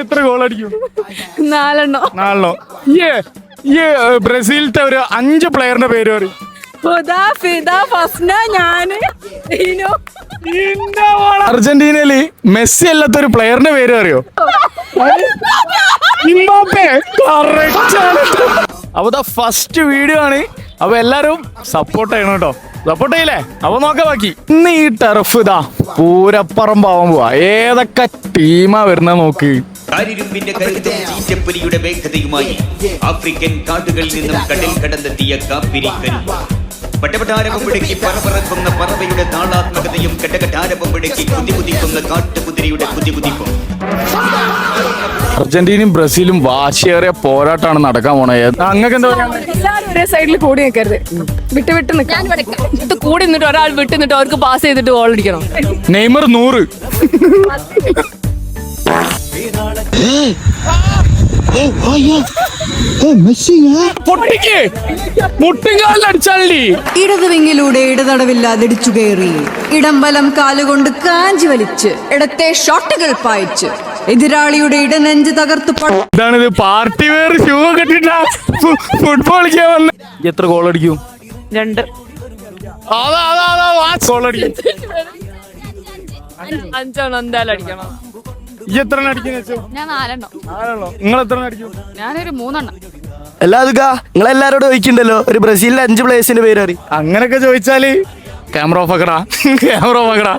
എത്ര ഗോൾ അടിക്കും? 4 ഈ ബ്രസീലിലത്തെ ഒരു 5 പ്ലെയറിന്റെ പേര് പറയും. അർജന്റീനയില് മെസ്സി അല്ലാത്ത ഒരു പ്ലെയറിന്റെ പേര് അറിയോ? അപ്പൊ ഫസ്റ്റ് വീഡിയോ ആണ്. അപ്പൊ എല്ലാരും സപ്പോർട്ട് ചെയ്യണം കേട്ടോ. സപ്പോർട്ട് ചെയ്യില്ലേ? അപ്പൊ നോക്കാം ബാക്കി. ഇന്ന് ഈ ടർഫ് ഇതാ പൂരപ്പറമ്പാവാൻ പോവാ. ഏതൊക്കെ ടീമാ വരുന്ന നോക്ക്. കാരിരുമ്പിന്റെ കരുത്തും ചീറ്റപ്പുലിയുടെ വേഗതയുമായി ആഫ്രിക്കൻ കാടുകളിൽ നിന്നും കടൽ കടന്നെത്തിയ കാപ്പിരിക്കൻ പട്ടപട്ടാരപുടക്കി പറപറക്കുന്ന പറവയുടെ താളാത്മകതയും കെട്ടകട്ടാരപുടക്കി കുതികുതിക്കുന്ന കാട്ടുകുതിരയുടെ കുതികുതിപ്പും. അർജന്റീനയും ബ്രസീലും വാശിയേറിയ പോരാട്ടമാണ് നടക്കാൻ പോണേ. അങ്ങക്ക് എന്താ പറയാ? എല്ലാരും ഒരേ സൈഡിൽ കൂടി നിൽക്കരുത്, വിട്ട് വിട്ട് നിൽക്കാൻ. കൂടി നിന്നിട്ട് ഒരാൾ വിട്ട് നിന്നിട്ട് അവർക്ക് പാസ് ചെയ്തിട്ട് ഗോൾ അടിക്കണം. നെയ്മർ 100. ഇടതുവിങ്ങിലൂടെ ഇടതടവില്ലാതിടിച്ചു കയറി ഇടംബലം കാലുകൊണ്ട് കാഞ്ചി വലിച്ച് ഇടത്തെ ഷോട്ടുകൾ പായിച്ച് എതിരാളിയുടെ ഇടനെഞ്ച് തകർത്ത് ഇതാണിത് പാർട്ടി വെയർ ഷൂ കെട്ടിട്ടാ ഫുട്ബോൾ കളിക്കാൻ വന്ന. എത്ര ഗോൾ അടിക്കും? 2. ഗോൾ അടിക്കും. 5 എന്തായാലും അടിക്കണം. ഈ എത്ര അടിക്കുന്ന? ഞാൻ 4. നിങ്ങൾ എത്ര അടിക്കും? ഞാനൊരു 3. എല്ലാതുക നിങ്ങളെല്ലാരോടും ചോദിക്കണ്ടല്ലോ ഒരു ബ്രസീലിലെ 5 പ്ലേയേഴ്സിന്റെ പേര് അറിയും. അങ്ങനൊക്കെ ചോദിച്ചാല് ക്യാമറ ഓഫ് ആക്കടാ. Camera off ആക്കടാ.